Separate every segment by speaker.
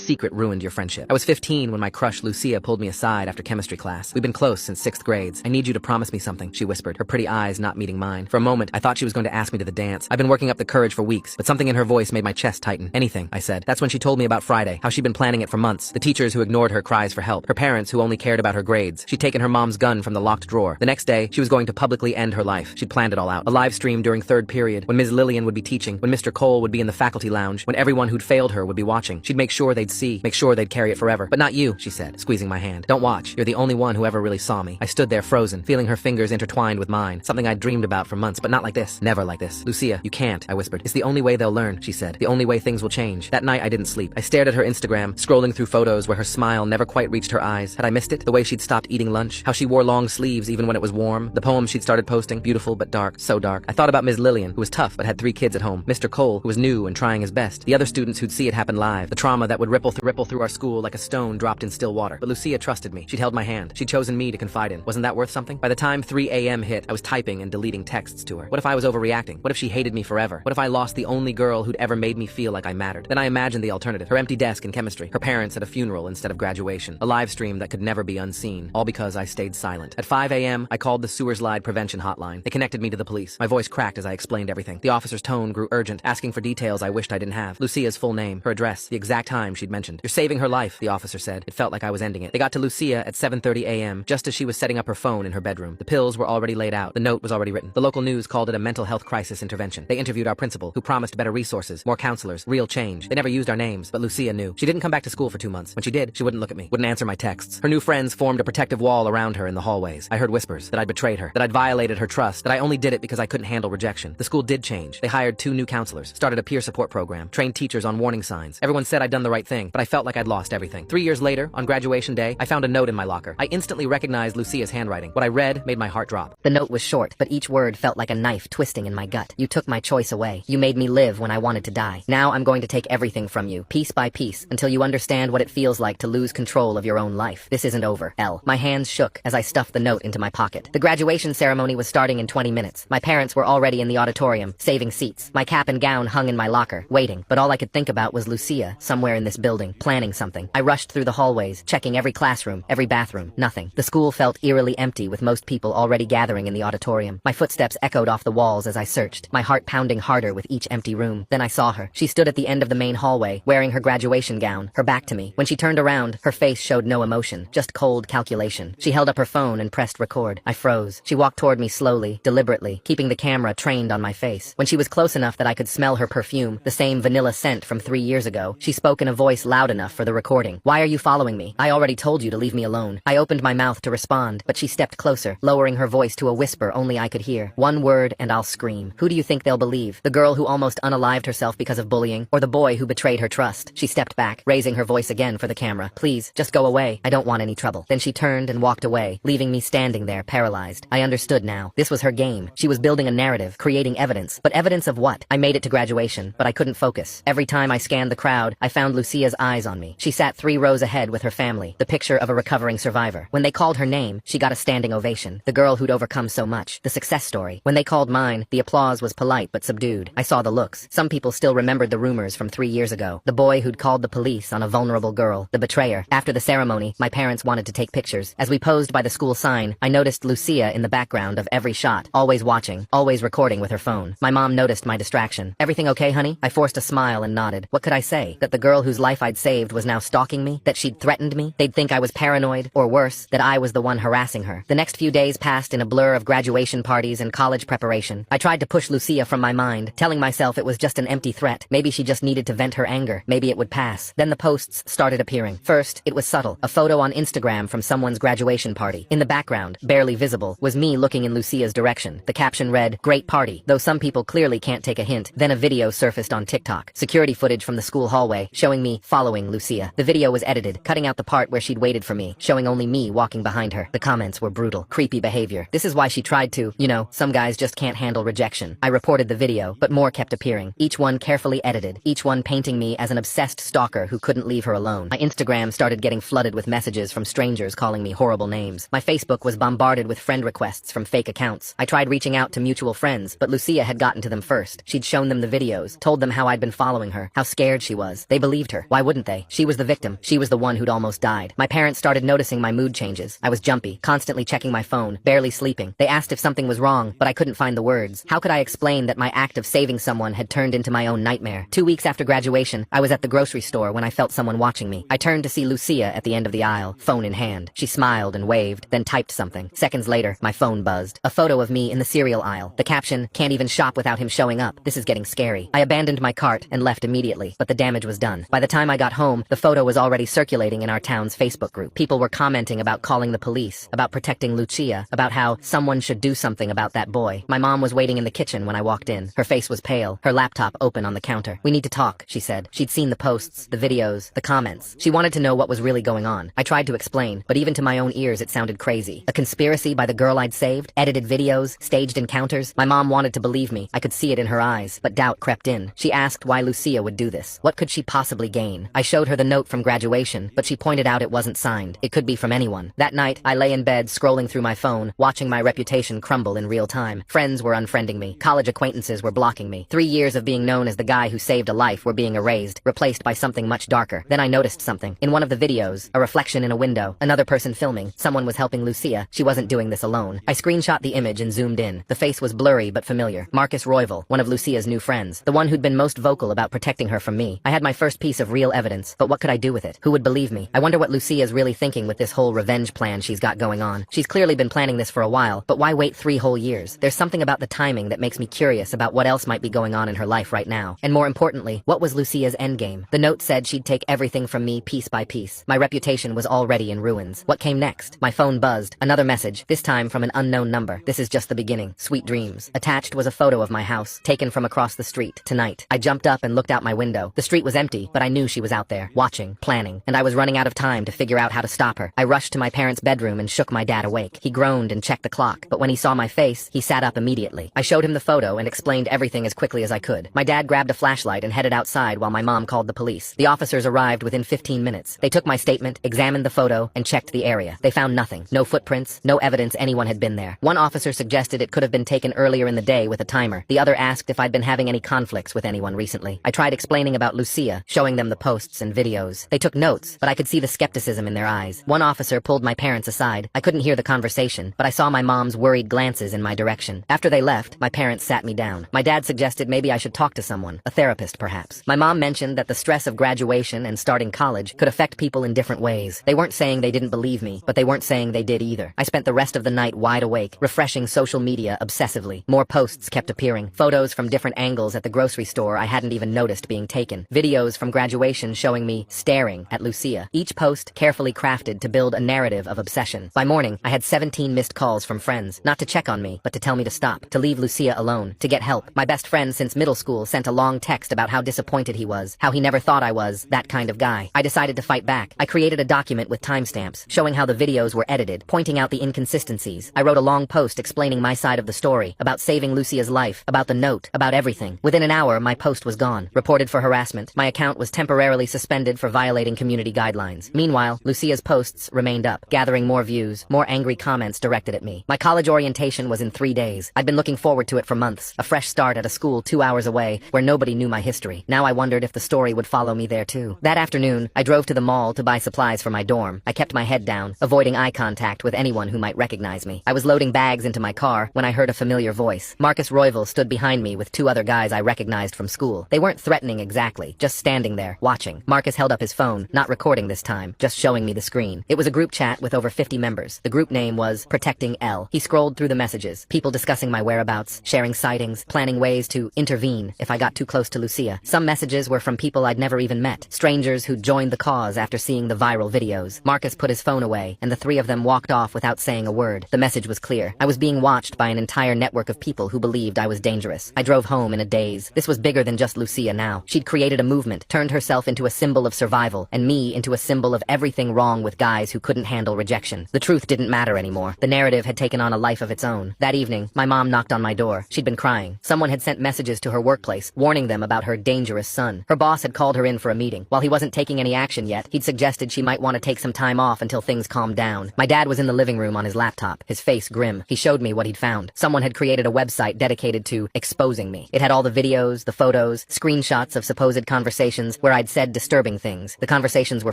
Speaker 1: secret ruined your friendship? I was 15 when my crush Lucia pulled me aside after chemistry class. We've been close since 6th grades. I need you to promise me something, she whispered, her pretty eyes not meeting mine. For a moment, I thought she was going to ask me to the dance. I've been working up the courage for weeks, but something in her voice made my chest tighten. Anything, I said. That's when she told me about Friday, how she'd been planning it for months. The teachers who ignored her cries for help. Her parents who only cared about her grades. She'd taken her mom's gun from the locked drawer. The next day, she was going to publicly end her life. She'd planned it all out. A live stream during 3rd period, when Ms. Lillian would be teaching, when Mr. Cole would be in the faculty lounge, when everyone who'd failed her would be watching. She'd make sure they'd see, make sure they'd carry it forever. But not you, she said, squeezing my hand. Don't watch. You're the only one who ever really saw me. I stood there frozen, feeling her fingers intertwined with mine. Something I'd dreamed about for months, but not like this. Never like this. Lucia, you can't, I whispered. It's the only way they'll learn, she said. The only way things will change. That night I didn't sleep. I stared at her Instagram, scrolling through photos where her smile never quite reached her eyes. Had I missed it? The way she'd stopped eating lunch, how she wore long sleeves even when it was warm, the poems she'd started posting, beautiful but dark, so dark. I thought about Ms. Lillian, who was tough but had 3 kids at home, Mr. Cole, who was new and trying his best, the other students who'd see it happen live, the trauma that would ripple through our school like a stone dropped in still water. But Lucia trusted me. She'd held my hand. She'd chosen me to confide in. Wasn't that worth something? By the time 3 a.m. hit, I was typing and deleting texts to her. What if I was overreacting? What if she hated me forever? What if I lost the only girl who'd ever made me feel like I mattered? Then I imagined the alternative. Her empty desk in chemistry. Her parents at a funeral instead of graduation. A live stream that could never be unseen. All because I stayed silent. At 5 a.m., I called the sewer slide prevention hotline. They connected me to the police. My voice cracked as I explained everything. The officer's tone grew urgent, asking for details I wished I didn't have. Lucia's full name, her address, the exact time she'd mentioned. You're saving her life, the officer said. It felt like I was ending it. They got to Lucia at 7:30 a.m., just as she was setting up her phone in her bedroom. The pills were already laid out. The note was already written. The local news called it a mental health crisis intervention. They interviewed our principal, who promised better resources, more counselors, real change. They never used our names, but Lucia knew. She didn't come back to school for 2 months. When she did, she wouldn't look at me, wouldn't answer my texts. Her new friends formed a protective wall around her in the hallways. I heard whispers that I'd betrayed her, that I'd violated her trust, that I only did it because I couldn't handle rejection. The school did change. They hired 2 new counselors, started a peer support program, trained teachers on warning signs. Everyone said I'd done the right thing, but I felt like I'd lost everything. 3 years later, on graduation day, I found a note in my locker. I instantly recognized Lucia's handwriting. What I read made my heart drop.
Speaker 2: The note was short, but each word felt like a knife twisting in my gut. You took my choice away. You made me live when I wanted to die. Now I'm going to take everything from you, piece by piece, until you understand what it feels like to lose control of your own life. This isn't over. L. My hands shook as I stuffed the note into my pocket. The graduation ceremony was starting in 20 minutes. My parents were already in the auditorium, saving seats. My cap and gown hung in my locker, waiting. But all I could think about was Lucia, somewhere in this building, planning something. I rushed through the hallways, checking every classroom, every bathroom. Nothing. The school felt eerily empty, with most people already gathering in the auditorium. My footsteps echoed off the walls as I searched, my heart pounding harder with each empty room. Then I saw her. She stood at the end of the main hallway, wearing her graduation gown, her back to me. When she turned around, her face showed no emotion, just cold calculation. She held up her phone and pressed record. I froze. She walked toward me slowly, deliberately, keeping the camera trained on my face. When she was close enough that I could smell her perfume, the same vanilla scent from 3 years ago, she spoke in a voice loud enough for the recording. Why are you following me? I already told you to leave me alone. I opened my mouth to respond, but she stepped closer, lowering her voice to a whisper only I could hear. One word and I'll scream. Who do you think they'll believe? The girl who almost unalived herself because of bullying, or the boy who betrayed her trust? She stepped back, raising her voice again for the camera. Please, just go away. I don't want any trouble. Then she turned and walked away, leaving me standing there, paralyzed. I understood now. This was her game. She was building a narrative, creating evidence. But evidence of what? I made it to graduation, but I couldn't focus. Every time I scanned the crowd, I found Lucia's eyes on me. She sat 3 rows ahead with her family, the picture of a recovering survivor. When they called her name, she got a standing ovation. The girl who'd overcome so much. The success story. When they called mine, the applause was polite but subdued. I saw the looks. Some people still remembered the rumors from 3 years ago. The boy who'd called the police on a vulnerable girl. The betrayer. After the ceremony, my parents wanted to take pictures. As we posed by the school sign, I noticed Lucia in the background of every shot, always watching, always recording with her phone. My mom noticed my distraction. Everything okay, honey? I forced a smile and nodded. What could I say? That the girl whose life I'd saved was now stalking me? That she'd threatened me? They'd think I was paranoid, or worse, that I was the one harassing her. The next few days passed in a blur of graduation parties and college preparation. I tried to push Lucia from my mind, telling myself it was just an empty threat. Maybe she just needed to vent her anger. Maybe it would pass. Then the posts started appearing. First, it was subtle. A photo on Instagram from someone's graduation party. In the background, barely visible, was me looking in Lucia's direction. The caption read, "Great party," though some people clearly can't take a hint. Then a video surfaced on TikTok. Security footage from the school hallway, showing me following Lucia. The video was edited, cutting out the part where she'd waited for me, showing only me walking behind her. The comments were brutal. Creepy behavior. This is why she tried to, some guys just can't handle rejection. I reported the video, but more kept appearing. Each one carefully edited, each one painting me as an obsessed stalker who couldn't leave her alone. My Instagram started getting flooded with messages from strangers calling me horrible names. My Facebook was bombarded with friend requests from fake accounts. I tried reaching out to mutual friends, but Lucia had gotten to them first. She'd shown them the videos, told them how I'd been following her, how scared she was. They believed her. Why Why wouldn't they? She was the victim. She was the one who'd almost died. My parents started noticing my mood changes. I was jumpy, constantly checking my phone, barely sleeping. They asked if something was wrong, but I couldn't find the words. How could I explain that my act of saving someone had turned into my own nightmare? 2 weeks after graduation, I was at the grocery store when I felt someone watching me. I turned to see Lucia at the end of the aisle, phone in hand. She smiled and waved, then typed something. Seconds later, my phone buzzed. A photo of me in the cereal aisle. The caption, "Can't even shop without him showing up. This is getting scary." I abandoned my cart and left immediately, but the damage was done. By the time I got home, the photo was already circulating in our town's Facebook group. People were commenting about calling the police, about protecting Lucia, about how someone should do something about that boy. My mom was waiting in the kitchen when I walked in. Her face was pale, her laptop open on the counter. "We need to talk," she said. She'd seen the posts, the videos, the comments. She wanted to know what was really going on. I tried to explain, but even to my own ears it sounded crazy. A conspiracy by the girl I'd saved? Edited videos? Staged encounters? My mom wanted to believe me. I could see it in her eyes, but doubt crept in. She asked why Lucia would do this. What could she possibly gain? I showed her the note from graduation, but she pointed out it wasn't signed. It could be from anyone. That night, I lay in bed scrolling through my phone, watching my reputation crumble in real time. Friends were unfriending me. College acquaintances were blocking me. 3 years of being known as the guy who saved a life were being erased, replaced by something much darker. Then I noticed something. In one of the videos, a reflection in a window, another person filming. Someone was helping Lucia. She wasn't doing this alone. I screenshot the image and zoomed in. The face was blurry but familiar. Marcus Royval, one of Lucia's new friends. The one who'd been most vocal about protecting her from me. I had my first piece of real evidence, but what could I do with it? Who would believe me? I wonder what Lucia's really thinking with this whole revenge plan she's got going on. She's clearly been planning this for a while, but why wait 3 whole years? There's something about the timing that makes me curious about what else might be going on in her life right now. And more importantly, what was Lucia's endgame? The note said she'd take everything from me piece by piece. My reputation was already in ruins. What came next? My phone buzzed. Another message, this time from an unknown number. "This is just the beginning. Sweet dreams." Attached was a photo of my house, taken from across the street. Tonight. I jumped up and looked out my window. The street was empty, but I knew she was out there, watching, planning, and I was running out of time to figure out how to stop her. I rushed to my parents' bedroom and shook my dad awake. He groaned and checked the clock, but when he saw my face, he sat up immediately. I showed him the photo and explained everything as quickly as I could. My dad grabbed a flashlight and headed outside while my mom called the police. The officers arrived within 15 minutes. They took my statement, examined the photo, and checked the area. They found nothing. No footprints, no evidence anyone had been there. One officer suggested it could have been taken earlier in the day with a timer. The other asked if I'd been having any conflicts with anyone recently. I tried explaining about Lucia, showing them the posts and videos. They took notes, but I could see the skepticism in their eyes. One officer pulled my parents aside. I couldn't hear the conversation, but I saw my mom's worried glances in my direction. After they left, my parents sat me down. My dad suggested maybe I should talk to someone, a therapist perhaps. My mom mentioned that the stress of graduation and starting college could affect people in different ways. They weren't saying they didn't believe me, but they weren't saying they did either. I spent the rest of the night wide awake, refreshing social media obsessively. More posts kept appearing. Photos from different angles at the grocery store I hadn't even noticed being taken. Videos from graduation showing me staring at Lucia. Each post carefully crafted to build a narrative of obsession. By morning, I had 17 missed calls from friends, not to check on me, but to tell me to stop, to leave Lucia alone, to get help. My best friend since middle school sent a long text about how disappointed he was, how he never thought I was that kind of guy. I decided to fight back. I created a document with timestamps, showing how the videos were edited, pointing out the inconsistencies. I wrote a long post explaining my side of the story, about saving Lucia's life, about the note, about everything. Within an hour, my post was gone. Reported for harassment. My account was temporarily suspended for violating community guidelines. Meanwhile, Lucia's posts remained up, gathering more views, more angry comments directed at me. My college orientation was in 3 days. I'd been looking forward to it for months. A fresh start at a school 2 hours away, where nobody knew my history. Now I wondered if the story would follow me there too. That afternoon, I drove to the mall to buy supplies for my dorm. I kept my head down, avoiding eye contact with anyone who might recognize me. I was loading bags into my car when I heard a familiar voice. Marcus Royval stood behind me with 2 other guys I recognized from school. They weren't threatening exactly, just standing there, watching. Marcus held up his phone, not recording this time, just showing me the screen. It was a group chat with over 50 members. The group name was Protecting L. He scrolled through the messages, people discussing my whereabouts, sharing sightings, planning ways to intervene if I got too close to Lucia. Some messages were from people I'd never even met, strangers who'd joined the cause after seeing the viral videos. Marcus put his phone away, and the 3 of them walked off without saying a word. The message was clear. I was being watched by an entire network of people who believed I was dangerous. I drove home in a daze. This was bigger than just Lucia now. She'd created a movement, turned herself into a symbol of survival, and me into a symbol of everything wrong with guys who couldn't handle rejection. The truth didn't matter anymore. The narrative had taken on a life of its own. That evening, my mom knocked on my door. She'd been crying. Someone had sent messages to her workplace, warning them about her dangerous son. Her boss had called her in for a meeting. While he wasn't taking any action yet, he'd suggested she might want to take some time off until things calmed down. My dad was in the living room on his laptop, his face grim. He showed me what he'd found. Someone had created a website dedicated to exposing me. It had all the videos, the photos, screenshots of supposed conversations where I'd I'd said disturbing things. The conversations were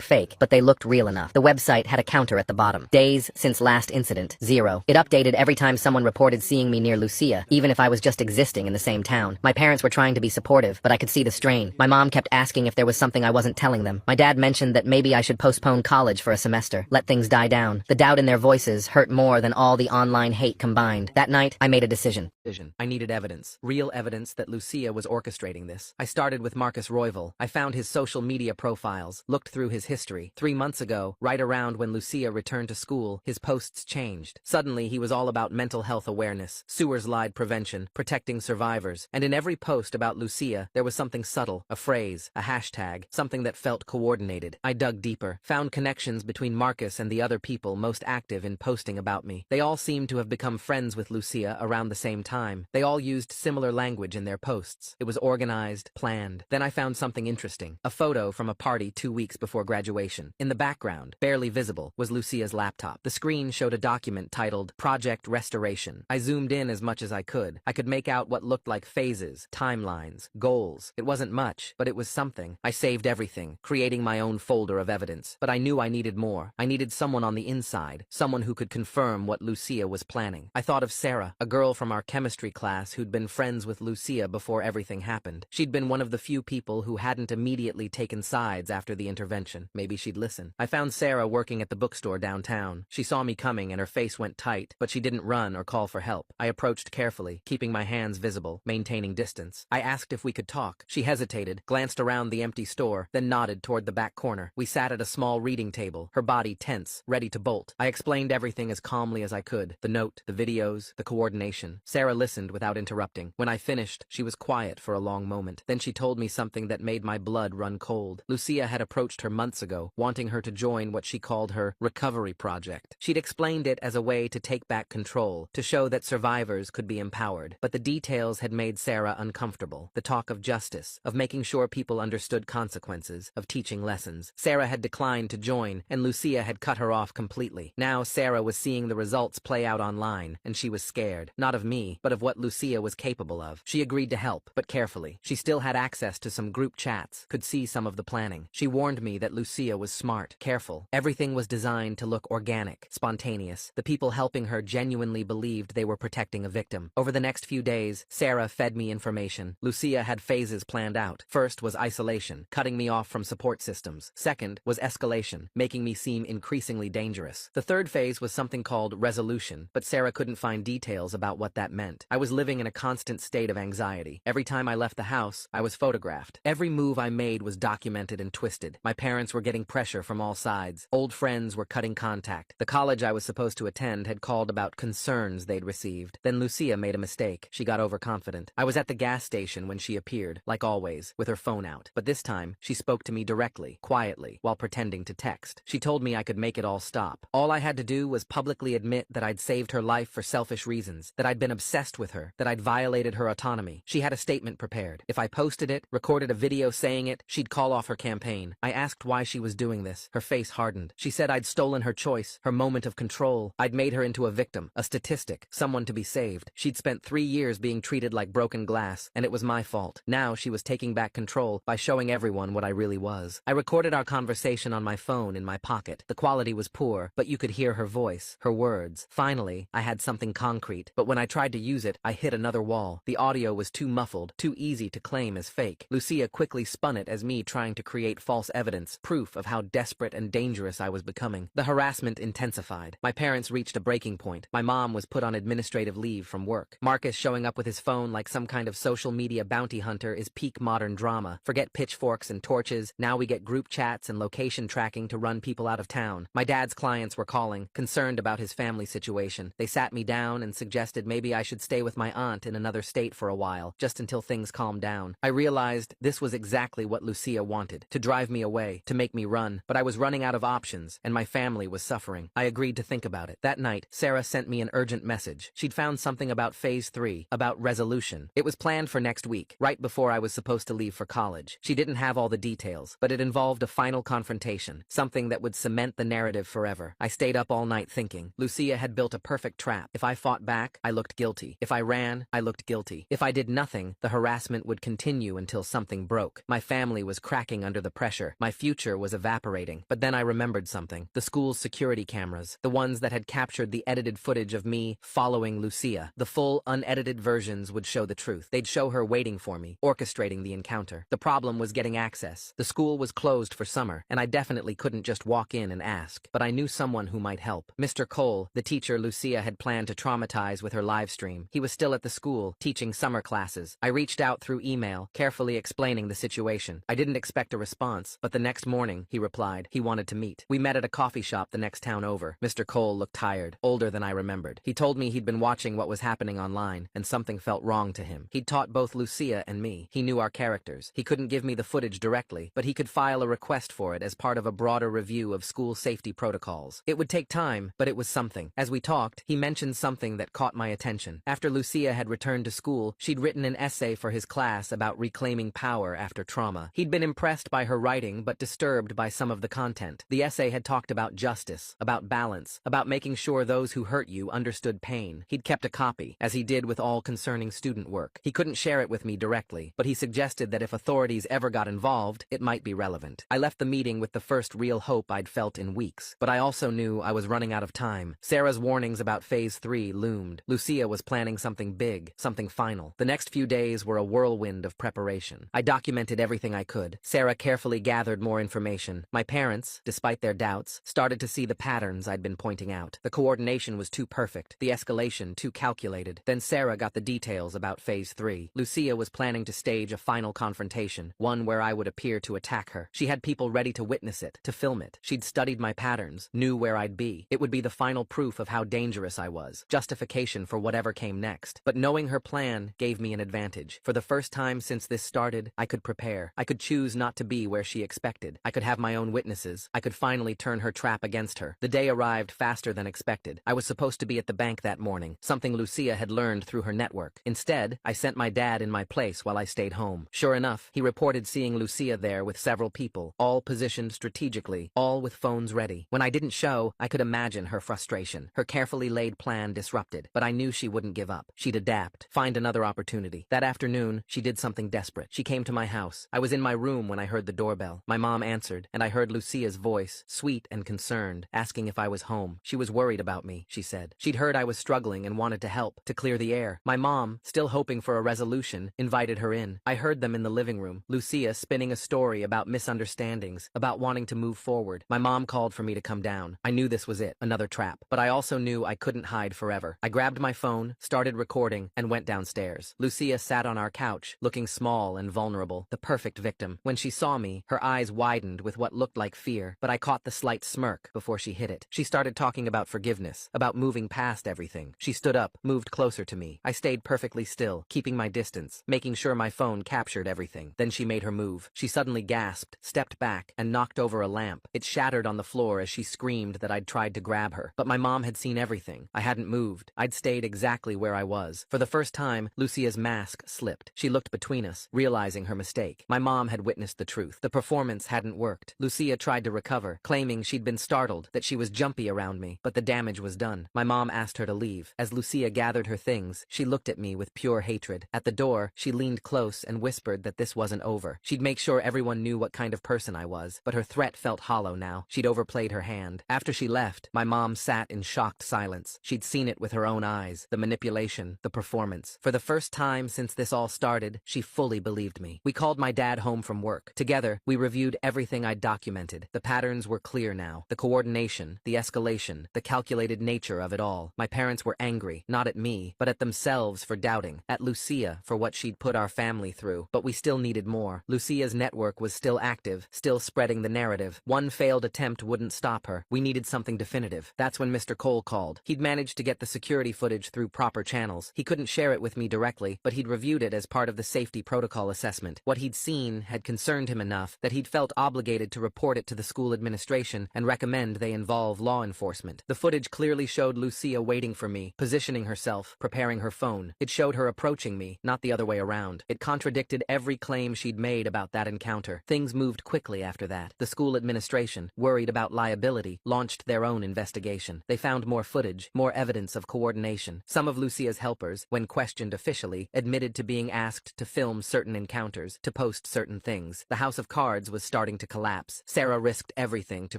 Speaker 2: fake, but they looked real enough. The website had a counter at the bottom. Days since last incident, 0. It updated every time someone reported seeing me near Lucia, even if I was just existing in the same town. My parents were trying to be supportive, but I could see the strain. My mom kept asking if there was something I wasn't telling them. My dad mentioned that maybe I should postpone college for a semester, let things die down. The doubt in their voices hurt more than all the online hate combined. That night, I made a decision.
Speaker 1: I needed evidence. Real evidence that Lucia was orchestrating this. I started with Marcus Royval. I found his social media profiles, looked through his history. 3 months ago, right around when Lucia returned to school, his posts changed. Suddenly, he was all about mental health awareness, sewer slide prevention, protecting survivors. And in every post about Lucia, there was something subtle, a phrase, a hashtag, something that felt coordinated. I dug deeper, found connections between Marcus and the other people most active in posting about me. They all seemed to have become friends with Lucia around the same time. They all used similar language in their posts. It was organized, planned. Then I found something interesting. A photo from a party 2 weeks before graduation. In the background, barely visible, was Lucia's laptop. The screen showed a document titled Project Restoration. I zoomed in as much as I could. I could make out what looked like phases, timelines, goals. It wasn't much, but it was something. I saved everything, creating my own folder of evidence. But I knew I needed more. I needed someone on the inside, someone who could confirm what Lucia was planning. I thought of Sarah, a girl from our chemistry class who'd been friends with Lucia before everything happened. She'd been one of the few people who hadn't immediately taken sides after the intervention. Maybe she'd listen. I found Sarah working at the bookstore downtown. She saw me coming and her face went tight, but she didn't run or call for help. I approached carefully, keeping my hands visible, maintaining distance. I asked if we could talk. She hesitated, glanced around the empty store, then nodded toward the back corner. We sat at a small reading table, her body tense, ready to bolt. I explained everything as calmly as I could. The note, the videos, the coordination. Sarah listened without interrupting. When I finished, she was quiet for a long moment. Then she told me something that made my blood run cold. Lucia had approached her months ago, wanting her to join what she called her recovery project. She'd explained it as a way to take back control, to show that survivors could be empowered. But the details had made Sarah uncomfortable. The talk of justice, of making sure people understood consequences, of teaching lessons. Sarah had declined to join, and Lucia had cut her off completely. Now Sarah was seeing the results play out online, and she was scared. Not of me, but of what Lucia was capable of. She agreed to help, but carefully. She still had access to some group chats, could see some of the planning. She warned me that Lucia was smart, careful. Everything was designed to look organic, spontaneous. The people helping her genuinely believed they were protecting a victim. Over the next few days, Sarah fed me information. Lucia had phases planned out. First was isolation, cutting me off from support systems. Second was escalation, making me seem increasingly dangerous. The third phase was something called resolution, but Sarah couldn't find details about what that meant. I was living in a constant state of anxiety. Every time I left the house, I was photographed. Every move I made was documented and twisted. My parents were getting pressure from all sides. Old friends were cutting contact. The college I was supposed to attend had called about concerns they'd received. Then Lucia made a mistake. She got overconfident. I was at the gas station when she appeared, like always, with her phone out. But this time, she spoke to me directly, quietly, while pretending to text. She told me I could make it all stop. All I had to do was publicly admit that I'd saved her life for selfish reasons, that I'd been obsessed with her, that I'd violated her autonomy. She had a statement prepared. If I posted it, recorded a video saying it, she'd call off her campaign. I asked why she was doing this. Her face hardened. She said I'd stolen her choice, her moment of control. I'd made her into a victim, a statistic, someone to be saved. She'd spent 3 years being treated like broken glass, and it was my fault. Now she was taking back control by showing everyone what I really was. I recorded our conversation on my phone in my pocket. The quality was poor, but you could hear her voice, her words. Finally, I had something concrete, but when I tried to use it, I hit another wall. The audio was too muffled, too easy to claim as fake. Lucia quickly spun it as me trying to create false evidence, proof of how desperate and dangerous I was becoming. The harassment intensified. My parents reached a breaking point. My mom was put on administrative leave from work. Marcus showing up with his phone like some kind of social media bounty hunter is peak modern drama. Forget pitchforks and torches. Now we get group chats and location tracking to run people out of town. My dad's clients were calling, concerned about his family situation. They sat me down and suggested maybe I should stay with my aunt in another state for a while, just until things calmed down. I realized this was exactly what Lucia wanted, to drive me away, to make me run. But I was running out of options, and my family was suffering. I agreed to think about it. That night, Sarah sent me an urgent message. She'd found something about Phase 3, about resolution. It was planned for next week, right before I was supposed to leave for college. She didn't have all the details, but it involved a final confrontation, something that would cement the narrative forever. I stayed up all night thinking. Lucia had built a perfect trap. If I fought back, I looked guilty. guilty. If I ran, I looked guilty. If I did nothing, the harassment would continue until something broke. My family was cracking under the pressure. My future was evaporating. But then I remembered something. The school's security cameras. The ones that had captured the edited footage of me following Lucia. The full, unedited versions would show the truth. They'd show her waiting for me, orchestrating the encounter. The problem was getting access. The school was closed for summer, and I definitely couldn't just walk in and ask. But I knew someone who might help. Mr. Cole, the teacher Lucia had planned to traumatize with her live stream. He was still at the school, teaching summer classes. I reached out through email, carefully explaining the situation. I didn't expect a response, but the next morning, he replied. He wanted to meet. We met at a coffee shop the next town over. Mr. Cole looked tired, older than I remembered. He told me he'd been watching what was happening online, and something felt wrong to him. He'd taught both Lucia and me. He knew our characters. He couldn't give me the footage directly, but he could file a request for it as part of a broader review of school safety protocols. It would take time, but it was something. As we talked, he mentioned something that caught my attention. After Lucia had returned to school, she'd written an essay for his class about reclaiming power after trauma. He'd been impressed by her writing, but disturbed by some of the content. The essay had talked about justice, about balance, about making sure those who hurt you understood pain. He'd kept a copy, as he did with all concerning student work. He couldn't share it with me directly, but he suggested that if authorities ever got involved, it might be relevant. I left the meeting with the first real hope I'd felt in weeks, but I also knew I was running out of time. Sarah's warnings about Phase 3 loomed. Lucia was planning something big, something final. The next few days were a whirlwind of preparation. I documented everything I could. Sarah carefully gathered more information. My parents, despite their doubts, started to see the patterns I'd been pointing out. The coordination was too perfect, the escalation too calculated. Then Sarah got the details about Phase 3. Lucia was planning to stage a final confrontation, one where I would appear to attack her. She had people ready to witness it, to film it. She'd studied my patterns, knew where I'd be. It would be the final proof of how dangerous I was, justification for whatever came next. But knowing her plan gave me an advantage. For the first time since this started, I could prepare. I could choose not to be where she expected. I could have my own witnesses. I could finally turn her trap against her. The day arrived faster than expected. I was supposed to be at the bank that morning, something Lucia had learned through her network. Instead, I sent my dad in my place while I stayed home. Sure enough, he reported seeing Lucia there with several people, all positioned strategically, all with phones ready. When I didn't show, I could imagine her frustration, her carefully laid plan disrupted. But I knew she wouldn't give up. She'd adapt, find another opportunity. That afternoon, she did something desperate. She came to my house. I was in my room when I heard the doorbell. My mom answered, and I heard Lucia's voice, sweet and concerned, asking if I was home. She was worried about me, she said. She'd heard I was struggling and wanted to help, to clear the air. My mom, still hoping for a resolution, invited her in. I heard them in the living room. Lucia spinning a story about misunderstandings, about wanting to move forward. My mom called for me to come down. I knew this was it, another trap. But I also knew I couldn't hide forever. I grabbed my phone, started recording, and went downstairs. Lucia sat on our couch, looking small and vulnerable, the perfect victim. When she saw me, her eyes widened with what looked like fear, but I caught the slight smirk before she hit it. She started talking about forgiveness, about moving past everything. She stood up, moved closer to me. I stayed perfectly still, keeping my distance, making sure my phone captured everything. Then she made her move. She suddenly gasped, stepped back, and knocked over a lamp. It shattered on the floor as she screamed that I'd tried to grab her. But my mom had seen everything. I hadn't moved. I'd stayed exactly where I was. For the first time, Lucia's mask slipped. She looked between us, realizing her mistake. My mom had witnessed the truth. The performance hadn't worked. Lucia tried to recover, claiming she'd been startled, that she was jumpy around me, but the damage was done. My mom asked her to leave. As Lucia gathered her things, she looked at me with pure hatred. At the door, she leaned close and whispered that this wasn't over. She'd make sure everyone knew what kind of person I was, but her threat felt hollow now. She'd overplayed her hand. After she left, my mom sat in shocked silence. She'd seen it with her own eyes, the manipulation, the performance. For the first time since this all started, she fully believed me. We called my dad home from work. Together, we reviewed everything I'd documented. The patterns were clear now. The coordination, the escalation, the calculated nature of it all. My parents were angry, not at me, but at themselves for doubting, at Lucia for what she'd put our family through. But we still needed more. Lucia's network was still active, still spreading the narrative. One failed attempt wouldn't stop her. We needed something definitive. That's when Mr. Cole called. He'd managed to get the security footage through proper channels. He couldn't share it with me directly, but he'd reviewed it as part of the safety protocol assessment. What he'd seen had concerned him enough that he'd felt obligated to report it to the school administration and recommend they involve law enforcement. The footage clearly showed Lucia waiting for me, positioning herself, preparing her phone. It showed her approaching me, not the other way around. It contradicted every claim she'd made about that encounter. Things moved quickly after that. The school administration, worried about liability, launched their own investigation. They found more footage, more evidence of coordination. Some of of Lucia's helpers, when questioned officially, admitted to being asked to film certain encounters, to post certain things. The House of Cards was starting to collapse. Sarah risked everything to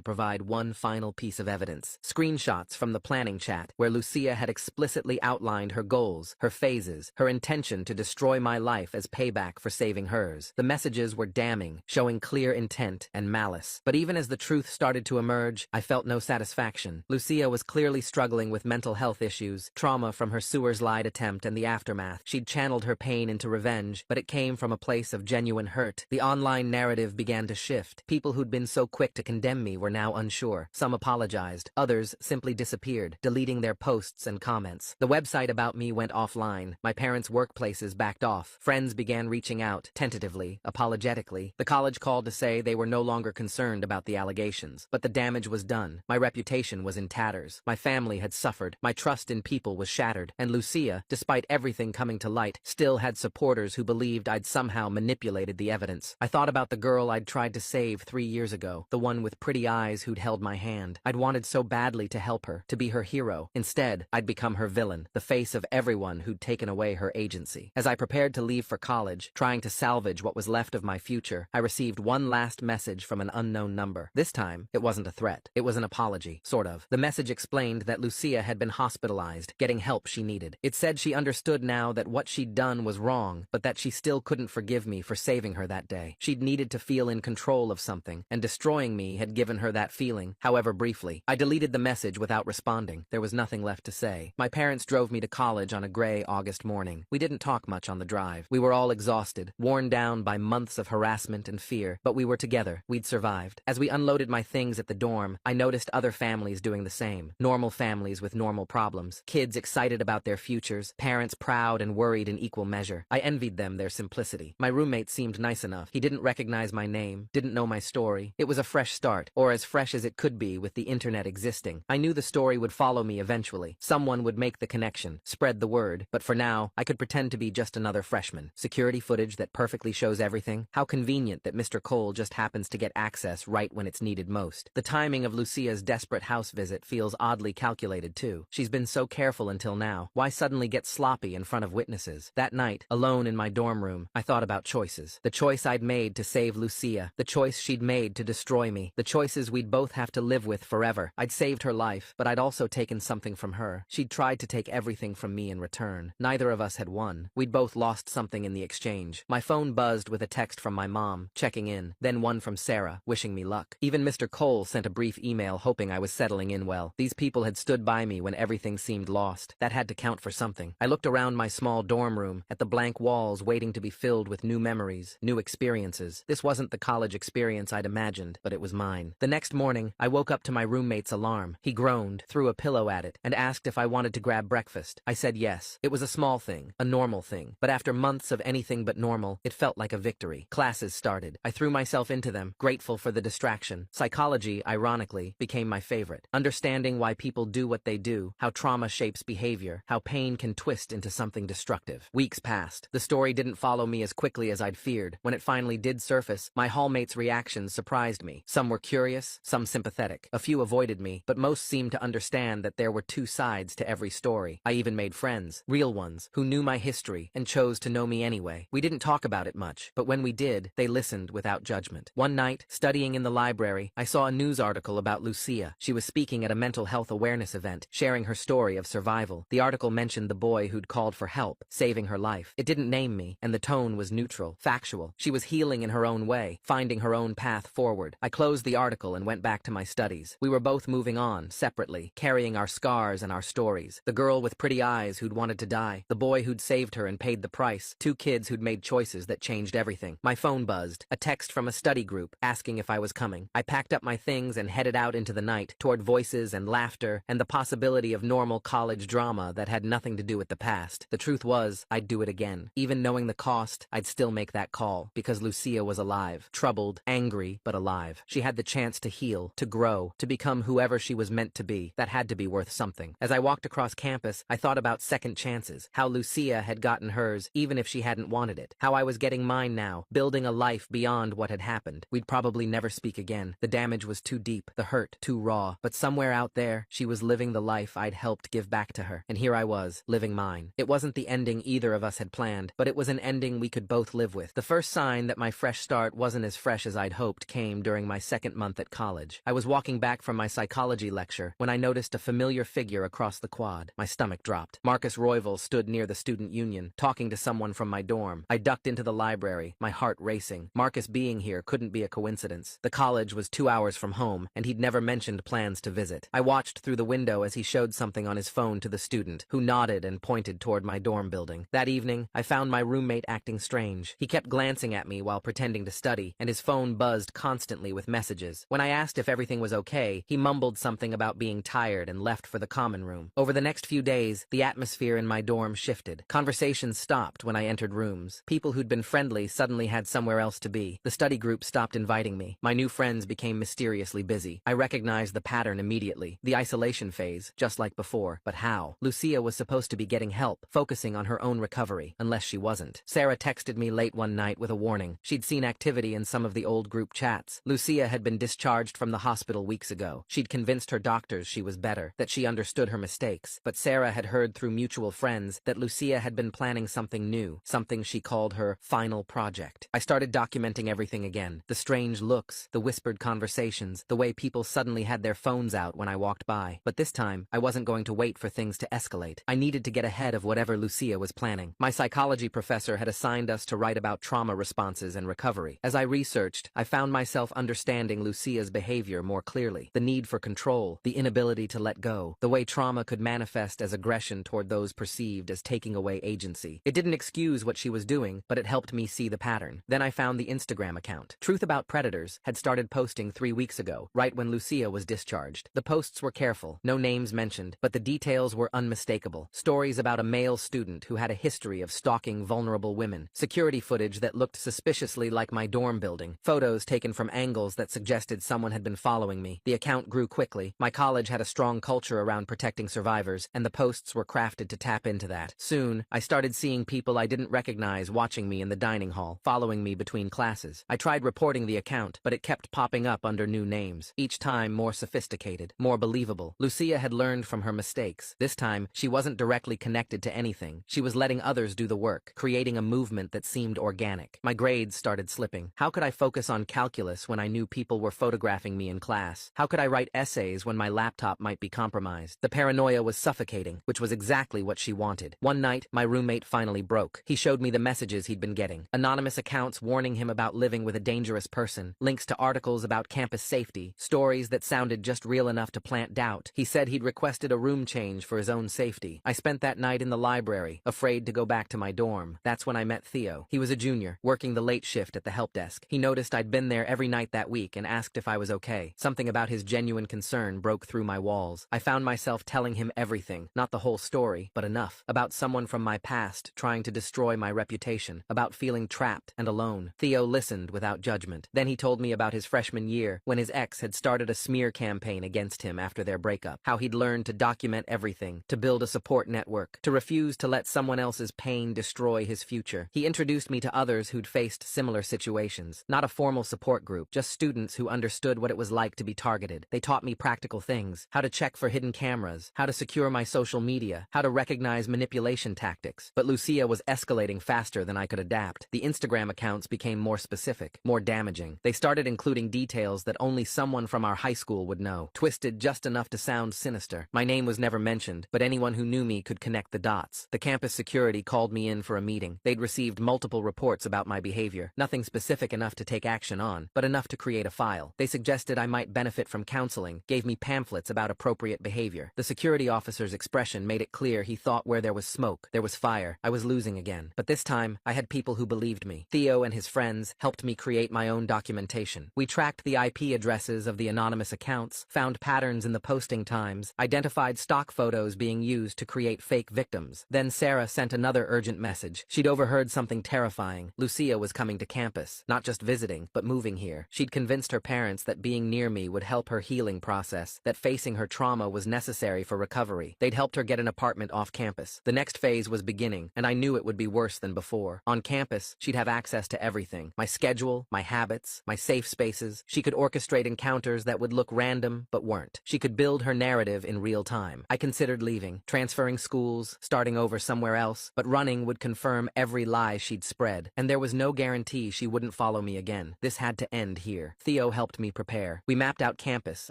Speaker 1: provide one final piece of evidence. Screenshots from the planning chat, where Lucia had explicitly outlined her goals, her phases, her intention to destroy my life as payback for saving hers. The messages were damning, showing clear intent and malice. But even as the truth started to emerge, I felt no satisfaction. Lucia was clearly struggling with mental health issues, trauma from her sewers lied attempt and the aftermath. She'd channeled her pain into revenge, but it came from a place of genuine hurt. The online narrative began to shift. People who'd been so quick to condemn me were now unsure. Some apologized. Others simply disappeared, deleting their posts and comments. The website about me went offline. My parents' workplaces backed off. Friends began reaching out, tentatively, apologetically. The college called to say they were no longer concerned about the allegations. But the damage was done. My reputation was in tatters. My family had suffered. My trust in people was shattered. And Lucia, despite everything coming to light, still had supporters who believed I'd somehow manipulated the evidence. I thought about the girl I'd tried to save 3 years ago, the one with pretty eyes who'd held my hand. I'd wanted so badly to help her, to be her hero. Instead, I'd become her villain, the face of everyone who'd taken away her agency. As I prepared to leave for college, trying to salvage what was left of my future, I received one last message from an unknown number. This time, it wasn't a threat. It was an apology, sort of. The message explained that Lucia had been hospitalized, getting help she needed. It said she understood now that what she'd done was wrong, but that she still couldn't forgive me for saving her that day. She'd needed to feel in control of something, and destroying me had given her that feeling, however briefly. I deleted the message without responding. There was nothing left to say. My parents drove me to college on a gray August morning. We didn't talk much on the drive. We were all exhausted, worn down by months of harassment and fear, but we were together. We'd survived. As we unloaded my things at the dorm, I noticed other families doing the same. Normal families with normal problems. Kids excited about their futures, parents proud and worried in equal measure. I envied them their simplicity. My roommate seemed nice enough. He didn't recognize my name, didn't know my story. It was a fresh start, or as fresh as it could be with the internet existing. I knew the story would follow me eventually. Someone would make the connection, spread the word, but for now, I could pretend to be just another freshman. Security footage that perfectly shows everything. How convenient that Mr. Cole just happens to get access right when it's needed most. The timing of Lucia's desperate house visit feels oddly calculated too. She's been so careful until now. Why suddenly get sloppy in front of witnesses? That night, alone in my dorm room, I thought about choices. The choice I'd made to save Lucia. The choice she'd made to destroy me. The choices we'd both have to live with forever. I'd saved her life, but I'd also taken something from her. She'd tried to take everything from me in return. Neither of us had won. We'd both lost something in the exchange. My phone buzzed with a text from my mom, checking in, then one from Sarah, wishing me luck. Even Mr. Cole sent a brief email hoping I was settling in well. These people had stood by me when everything seemed lost. That had to count for something. I looked around my small dorm room, at the blank walls waiting to be filled with new memories, new experiences. This wasn't the college experience I'd imagined, but it was mine. The next morning, I woke up to my roommate's alarm. He groaned, threw a pillow at it, and asked if I wanted to grab breakfast. I said yes. It was a small thing, a normal thing, but after months of anything but normal, it felt like a victory. Classes started. I threw myself into them, grateful for the distraction. Psychology, ironically, became my favorite. Understanding why people do what they do, how trauma shapes behavior, how pain can twist into something destructive. Weeks passed. The story didn't follow me as quickly as I'd feared. When it finally did surface, my hallmates' reactions surprised me. Some were curious, some sympathetic. A few avoided me, but most seemed to understand that there were two sides to every story. I even made friends, real ones, who knew my history and chose to know me anyway. We didn't talk about it much, but when we did, they listened without judgment. One night, studying in the library, I saw a news article about Lucia. She was speaking at a mental health awareness event, sharing her story of survival. The article mentioned the boy who'd called for help, saving her life. It didn't name me, and the tone was neutral, factual. She was healing in her own way, finding her own path forward. I closed the article and went back to my studies. We were both moving on, separately, carrying our scars and our stories. The girl with pretty eyes who'd wanted to die, the boy who'd saved her and paid the price, two kids who'd made choices that changed everything. My phone buzzed, a text from a study group, asking if I was coming. I packed up my things and headed out into the night, toward voices and laughter, and the possibility of normal college drama that had nothing to do with the past. The truth was, I'd do it again. Even knowing the cost, I'd still make that call, because Lucia was alive. Troubled, angry, but alive. She had the chance to heal, to grow, to become whoever she was meant to be. That had to be worth something. As I walked across campus, I thought about second chances, how Lucia had gotten hers, even if she hadn't wanted it. How I was getting mine now, building a life beyond what had happened. We'd probably never speak again. The damage was too deep, the hurt too raw, but somewhere out there, she was living the life I'd helped give back to her. And here here I was, living mine. It wasn't the ending either of us had planned, but it was an ending we could both live with. The first sign that my fresh start wasn't as fresh as I'd hoped came during my second month at college. I was walking back from my psychology lecture when I noticed a familiar figure across the quad. My stomach dropped. Marcus Royval stood near the student union, talking to someone from my dorm. I ducked into the library, my heart racing. Marcus being here couldn't be a coincidence. The college was 2 hours from home, and he'd never mentioned plans to visit. I watched through the window as he showed something on his phone to the student, who nodded and pointed toward my dorm building. That evening, I found my roommate acting strange. He kept glancing at me while pretending to study, and his phone buzzed constantly with messages. When I asked if everything was okay, he mumbled something about being tired and left for the common room. Over the next few days, the atmosphere in my dorm shifted. Conversations stopped when I entered rooms. People who'd been friendly suddenly had somewhere else to be. The study group stopped inviting me. My new friends became mysteriously busy. I recognized the pattern immediately. The isolation phase, just like before. But how? Lucia was supposed to be getting help, focusing on her own recovery, unless she wasn't. Sarah texted me late one night with a warning. She'd seen activity in some of the old group chats. Lucia had been discharged from the hospital weeks ago. She'd convinced her doctors she was better, that she understood her mistakes. But Sarah had heard through mutual friends that Lucia had been planning something new, something she called her final project. I started documenting everything again. The strange looks, the whispered conversations, the way people suddenly had their phones out when I walked by. But this time, I wasn't going to wait for things to escalate. I needed to get ahead of whatever Lucia was planning. My psychology professor had assigned us to write about trauma responses and recovery. As I researched, I found myself understanding Lucia's behavior more clearly. The need for control, the inability to let go, the way trauma could manifest as aggression toward those perceived as taking away agency. It didn't excuse what she was doing, but it helped me see the pattern. Then I found the Instagram account. Truth About Predators had started posting 3 weeks ago, right when Lucia was discharged. The posts were careful, no names mentioned, but the details were unmistakable. Stories about a male student who had a history of stalking vulnerable women, security footage that looked suspiciously like my dorm building, photos taken from angles that suggested someone had been following me. The account grew quickly. My college had a strong culture around protecting survivors, and the posts were crafted to tap into that. Soon, I started seeing people I didn't recognize watching me in the dining hall, following me between classes. I tried reporting the account, but it kept popping up under new names, each time more sophisticated, more believable. Lucia had learned from her mistakes. This time, she wasn't directly connected to anything. She was letting others do the work, creating a movement that seemed organic. My grades started slipping. How could I focus on calculus when I knew people were photographing me in class? How could I write essays when my laptop might be compromised? The paranoia was suffocating, which was exactly what she wanted. One night, my roommate finally broke. He showed me the messages he'd been getting. Anonymous accounts warning him about living with a dangerous person, links to articles about campus safety, stories that sounded just real enough to plant doubt. He said he'd requested a room change for his own safety. I spent that night in the library, afraid to go back to my dorm. That's when I met Theo. He was a junior, working the late shift at the help desk. He noticed I'd been there every night that week and asked if I was okay. Something about his genuine concern broke through my walls. I found myself telling him everything, not the whole story, but enough. About someone from my past trying to destroy my reputation, about feeling trapped and alone. Theo listened without judgment. Then he told me about his freshman year, when his ex had started a smear campaign against him after their breakup. How he'd learned to document everything, to build a support network, to refuse to let someone else's pain destroy his future. He introduced me to others who'd faced similar situations. Not a formal support group, just students who understood what it was like to be targeted. They taught me practical things, how to check for hidden cameras, how to secure my social media, how to recognize manipulation tactics. But Lucia was escalating faster than I could adapt. The Instagram accounts became more specific, more damaging. They started including details that only someone from our high school would know, twisted just enough to sound sinister. My name was never mentioned, but anyone who knew me could connect the dots. The campus security called me in for a meeting. They'd received multiple reports about my behavior, nothing specific enough to take action on, but enough to create a file. They suggested I might benefit from counseling, gave me pamphlets about appropriate behavior. The security officer's expression made it clear he thought where there was smoke, there was fire. I was losing again. But this time, I had people who believed me. Theo and his friends helped me create my own documentation. We tracked the IP addresses of the anonymous accounts, found patterns in the posting times, identified stock photos being used to create fake victims. Then Sarah sent another urgent message. She'd overheard something terrifying. Lucia was coming to campus, not just visiting, but moving here. She'd convinced her parents that being near me would help her healing process, that facing her trauma was necessary for recovery. They'd helped her get an apartment off campus. The next phase was beginning, and I knew it would be worse than before. On campus, she'd have access to everything. My schedule, my habits, my safe spaces. She could orchestrate encounters that would look random, but weren't. She could build her narrative in real time. I considered leaving. anything, transferring schools, starting over somewhere else, but running would confirm every lie she'd spread, and there was no guarantee she wouldn't follow me again. This had to end here. Theo helped me prepare. We mapped out campus,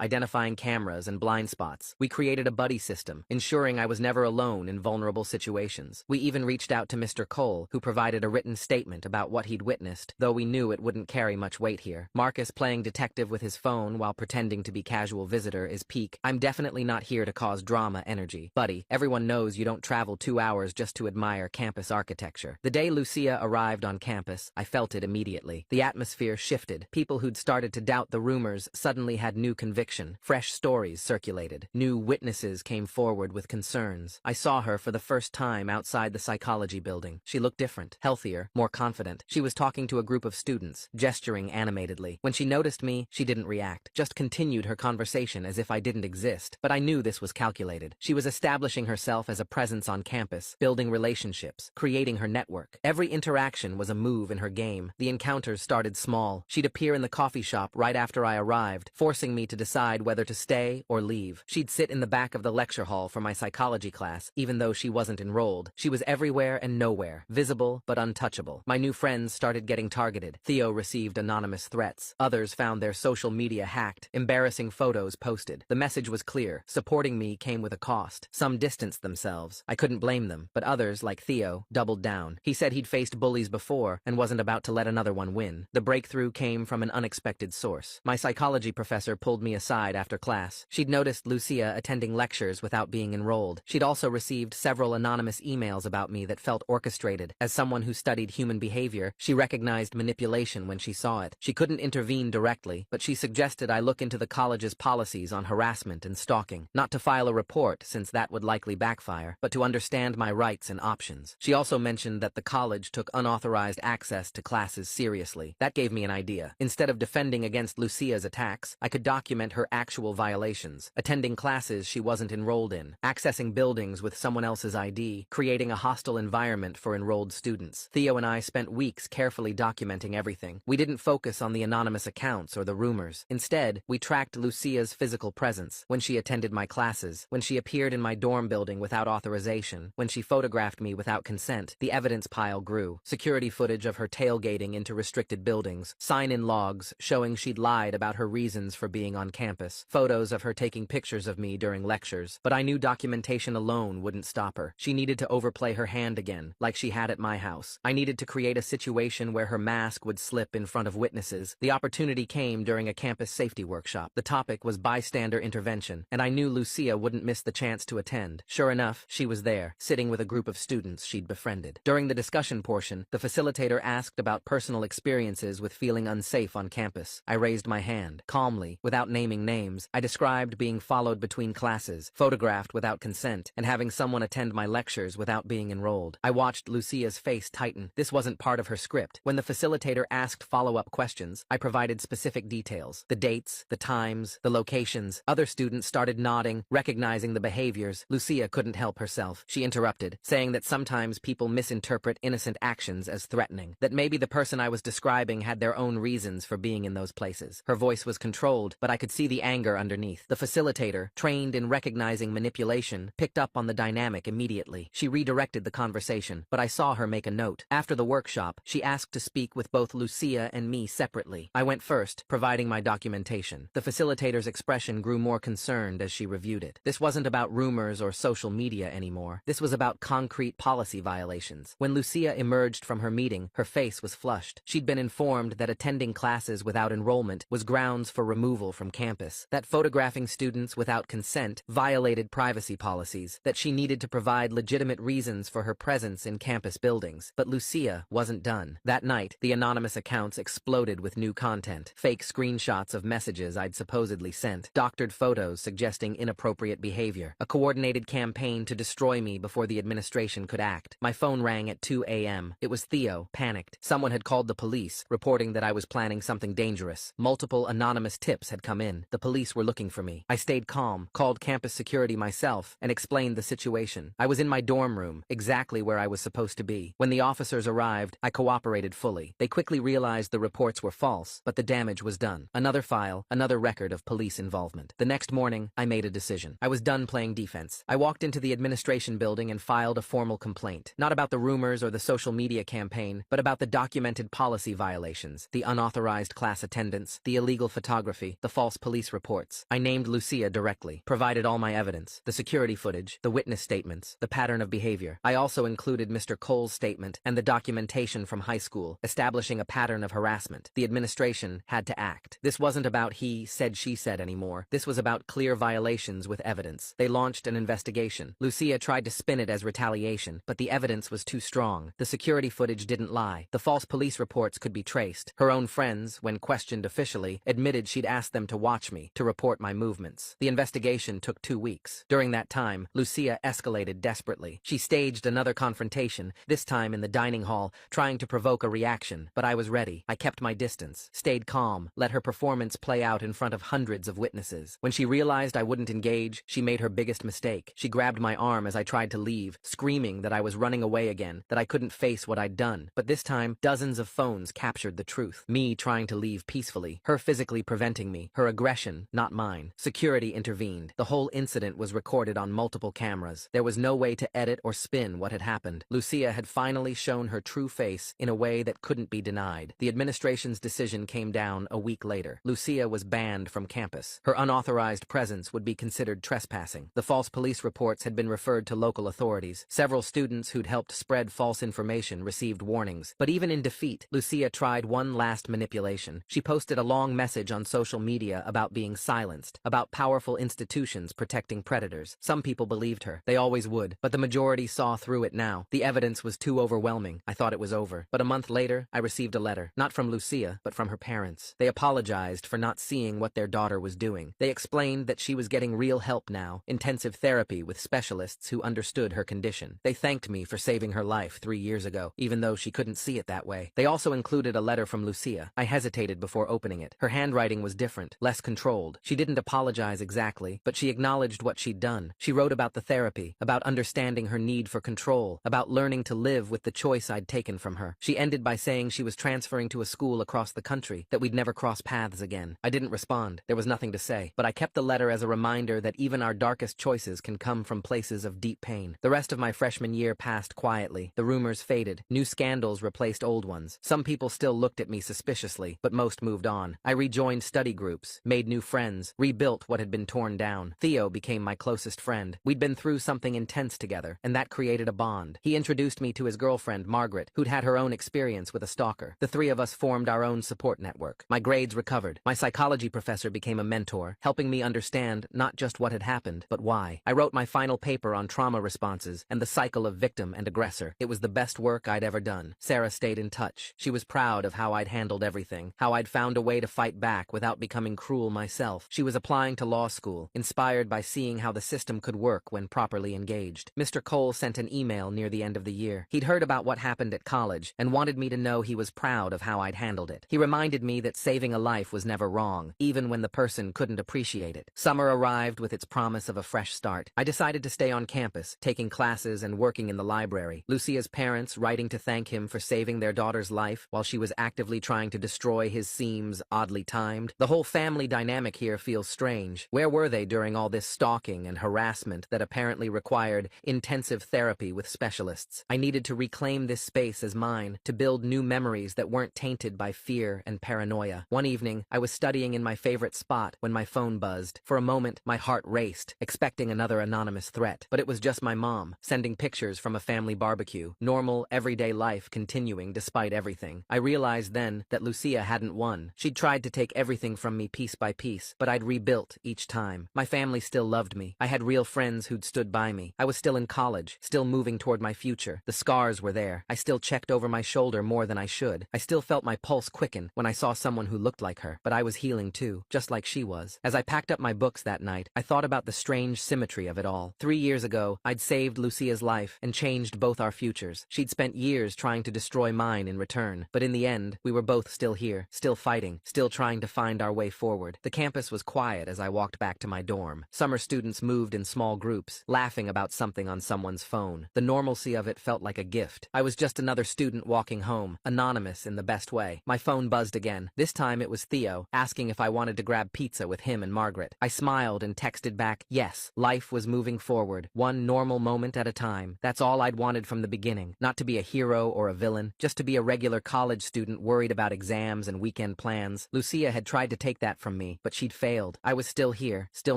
Speaker 1: identifying cameras and blind spots. We created a buddy system, ensuring I was never alone in vulnerable situations. We even reached out to Mr. Cole, who provided a written statement about what he'd witnessed, though we knew it wouldn't carry much weight here. Marcus playing detective with his phone while pretending to be casual visitor is peak. I'm definitely not here to cause drama energy. Buddy, everyone knows you don't travel 2 hours just to admire campus architecture. The day Lucia arrived on campus, I felt it immediately. The atmosphere shifted. People who'd started to doubt the rumors suddenly had new conviction. Fresh stories circulated. New witnesses came forward with concerns. I saw her for the first time outside the psychology building. She looked different, healthier, more confident. She was talking to a group of students, gesturing animatedly. When she noticed me, she didn't react, just continued her conversation as if I didn't exist. But I knew this was calculated. She was establishing herself as a presence on campus, building relationships, creating her network. Every interaction was a move in her game. The encounters started small. She'd appear in the coffee shop right after I arrived, forcing me to decide whether to stay or leave. She'd sit in the back of the lecture hall for my psychology class, even though she wasn't enrolled. She was everywhere and nowhere, visible but untouchable. My new friends started getting targeted. Theo received anonymous threats. Others found their social media hacked, embarrassing photos posted. The message was clear. Supporting me came with a cost. Some distanced themselves. I couldn't blame them, but others, like Theo, doubled down. He said he'd faced bullies before and wasn't about to let another one win. The breakthrough came from an unexpected source. My psychology professor pulled me aside after class. She'd noticed Lucia attending lectures without being enrolled. She'd also received several anonymous emails about me that felt orchestrated. As someone who studied human behavior, she recognized manipulation when she saw it. She couldn't intervene directly, but she suggested I look into the college's policies on harassment and stalking. Not to file a report, since that would likely backfire, but to understand my rights and options. She also mentioned that the college took unauthorized access to classes seriously. That gave me an idea. Instead of defending against Lucia's attacks, I could document her actual violations, attending classes she wasn't enrolled in, accessing buildings with someone else's ID, creating a hostile environment for enrolled students. Theo and I spent weeks carefully documenting everything. We didn't focus on the anonymous accounts or the rumors. Instead, we tracked Lucia's physical presence, when she attended my classes, when she appeared in my dorm building without authorization, when she photographed me without consent. The evidence pile grew. Security footage of her tailgating into restricted buildings, sign-in logs showing she'd lied about her reasons for being on campus, photos of her taking pictures of me during lectures. But I knew documentation alone wouldn't stop her. She needed to overplay her hand again, like she had at my house. I needed to create a situation where her mask would slip in front of witnesses. The opportunity came during a campus safety workshop. The topic was bystander intervention, and I knew Lucia wouldn't miss the chance to attend. Sure enough, she was there, sitting with a group of students she'd befriended. During the discussion portion, the facilitator asked about personal experiences with feeling unsafe on campus. I raised my hand. Calmly, without naming names, I described being followed between classes, photographed without consent, and having someone attend my lectures without being enrolled. I watched Lucia's face tighten. This wasn't part of her script. When the facilitator asked follow-up questions, I provided specific details. The dates, the times, the locations. Other students started nodding, recognizing the behaviors. Lucia couldn't help herself. She interrupted, saying that sometimes people misinterpret innocent actions as threatening, that maybe the person I was describing had their own reasons for being in those places. Her voice was controlled, but I could see the anger underneath. The facilitator, trained in recognizing manipulation, picked up on the dynamic immediately. She redirected the conversation, but I saw her make a note. After the workshop, she asked to speak with both Lucia and me separately. I went first, providing my documentation. The facilitator's expression grew more concerned as she reviewed it. This wasn't about rumors or social media anymore. This was about concrete policy violations. When Lucia emerged from her meeting, her face was flushed. She'd been informed that attending classes without enrollment was grounds for removal from campus, that photographing students without consent violated privacy policies, that she needed to provide legitimate reasons for her presence in campus buildings. But Lucia wasn't done. That night, the anonymous accounts exploded with new content. Fake screenshots of messages I'd supposedly sent, doctored photos suggesting inappropriate behavior, a coordinated campaign to destroy me before the administration could act. My phone rang at 2 a.m. It was Theo, panicked. Someone had called the police, reporting that I was planning something dangerous. Multiple anonymous tips had come in. The police were looking for me. I stayed calm, called campus security myself, and explained the situation. I was in my dorm room, exactly where I was supposed to be. When the officers arrived, I cooperated fully. They quickly realized the reports were false, but the damage was done. Another file, another record of police involvement. The next morning, I made a decision. I was done playing defense. sense. I walked into the administration building and filed a formal complaint. Not about the rumors or the social media campaign, but about the documented policy violations, the unauthorized class attendance, the illegal photography, the false police reports. I named Lucia directly, provided all my evidence, the security footage, the witness statements, the pattern of behavior. I also included Mr. Cole's statement and the documentation from high school, establishing a pattern of harassment. The administration had to act. This wasn't about he said, she said anymore. This was about clear violations with evidence. They launched an investigation. Lucia tried to spin it as retaliation, but the evidence was too strong. The security footage didn't lie. The false police reports could be traced. Her own friends, when questioned officially, admitted she'd asked them to watch me, to report my movements. The investigation took 2 weeks. During that time, Lucia escalated desperately. She staged another confrontation, this time in the dining hall, trying to provoke a reaction, but I was ready. I kept my distance, stayed calm, let her performance play out in front of hundreds of witnesses. When she realized I wouldn't engage, she made her biggest mistake. She grabbed my arm as I tried to leave, screaming that I was running away again, that I couldn't face what I'd done. But this time, dozens of phones captured the truth. Me trying to leave peacefully, her physically preventing me, her aggression, not mine. Security intervened. The whole incident was recorded on multiple cameras. There was no way to edit or spin what had happened. Lucia had finally shown her true face in a way that couldn't be denied. The administration's decision came down a week later. Lucia was banned from campus. Her unauthorized presence would be considered trespassing. The false police reports had been referred to local authorities. Several students who'd helped spread false information received warnings. But even in defeat, Lucia tried one last manipulation. She posted a long message on social media about being silenced, about powerful institutions protecting predators. Some people believed her. They always would. But the majority saw through it now. The evidence was too overwhelming. I thought it was over. But a month later, I received a letter. Not from Lucia, but from her parents. They apologized for not seeing what their daughter was doing. They explained that she was getting real help now, intensive therapy with specialists who understood her condition. They thanked me for saving her life 3 years ago, even though she couldn't see it that way. They also included a letter from Lucia. I hesitated before opening it. Her handwriting was different, less controlled. She didn't apologize exactly, but she acknowledged what she'd done. She wrote about the therapy, about understanding her need for control, about learning to live with the choice I'd taken from her. She ended by saying she was transferring to a school across the country, that we'd never cross paths again. I didn't respond. There was nothing to say, but I kept the letter as a reminder that even our darkest choices can come from places of deep pain. The rest of my freshman year passed quietly. The rumors faded. New scandals replaced old ones. Some people still looked at me suspiciously, but most moved on. I rejoined study groups, made new friends, rebuilt what had been torn down. Theo became my closest friend. We'd been through something intense together, and that created a bond. He introduced me to his girlfriend, Margaret, who'd had her own experience with a stalker. The three of us formed our own support network. My grades recovered. My psychology professor became a mentor, helping me understand not just what had happened, but why. I wrote my final paper on trauma responses and the cycle of victim and aggressor. It was the best work I'd ever done. Sarah stayed in touch. She was proud of how I'd handled everything, how I'd found a way to fight back without becoming cruel myself. She was applying to law school, inspired by seeing how the system could work when properly engaged. Mr. Cole sent an email near the end of the year. He'd heard about what happened at college and wanted me to know he was proud of how I'd handled it. He reminded me that saving a life was never wrong, even when the person couldn't appreciate it. Summer arrived with its promise of a fresh start. I decided to stay on campus, taking classes and working in the library. Lucia's parents writing to thank him for saving their daughter's life while she was actively trying to destroy his seems oddly timed. The whole family dynamic here feels strange. Where were they during all this stalking and harassment that apparently required intensive therapy with specialists? I needed to reclaim this space as mine, to build new memories that weren't tainted by fear and paranoia. One evening, I was studying in my favorite spot when my phone buzzed. For a moment, my heart raced, expecting another anonymous threat. But it was just my mom, sending pictures from a family barbecue. Normal, everyday life continuing despite everything. I realized then that Lucia hadn't won. She'd tried to take everything from me piece by piece, but I'd rebuilt each time. My family still loved me. I had real friends who'd stood by me. I was still in college, still moving toward my future. The scars were there. I still checked over my shoulder more than I should. I still felt my pulse quicken when I saw someone who looked like her. But I was healing too, just like she was. As I packed up my books that night, I thought about the strange symmetry of it all. 3 years ago, I'd saved Lucia's life and changed both our futures. She'd spent years trying to destroy mine in return. But in the end, we were both still here, still fighting, still trying to find our way forward. The campus was quiet as I walked back to my dorm. Summer students moved in small groups, laughing about something on someone's phone. The normalcy of it felt like a gift. I was just another student walking home, anonymous in the best way. My phone buzzed again. This time it was Theo, asking if I wanted to grab pizza with him and Margaret. I smiled and texted back, yes, life Life was moving forward, one normal moment at a time. That's all I'd wanted from the beginning. Not to be a hero or a villain, just to be a regular college student worried about exams and weekend plans. Lucia had tried to take that from me, but she'd failed. I was still here, still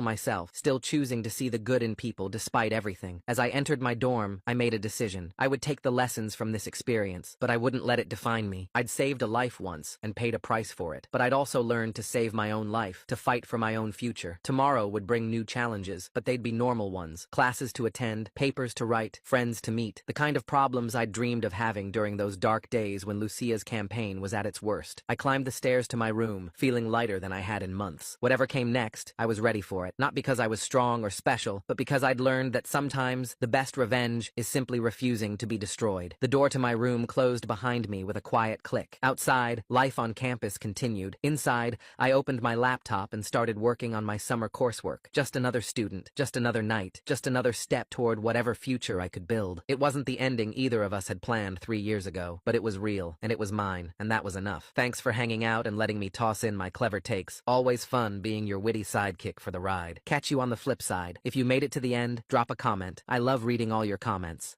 Speaker 1: myself, still choosing to see the good in people despite everything. As I entered my dorm, I made a decision. I would take the lessons from this experience, but I wouldn't let it define me. I'd saved a life once and paid a price for it, but I'd also learned to save my own life, to fight for my own future. Tomorrow would bring new challenges, but they'd be normal ones. Classes to attend, papers to write, friends to meet. The kind of problems I'd dreamed of having during those dark days when Lucia's campaign was at its worst. I climbed the stairs to my room, feeling lighter than I had in months. Whatever came next, I was ready for it. Not because I was strong or special, but because I'd learned that sometimes the best revenge is simply refusing to be destroyed. The door to my room closed behind me with a quiet click. Outside, life on campus continued. Inside, I opened my laptop and started working on my summer coursework. Just another student, just another night, just another step toward whatever future I could build. It wasn't the ending either of us had planned 3 years ago, but it was real, and it was mine, and that was enough. Thanks for hanging out and letting me toss in my clever takes. Always fun being your witty sidekick for the ride. Catch you on the flip side. If you made it to the end, drop a comment. I love reading all your comments.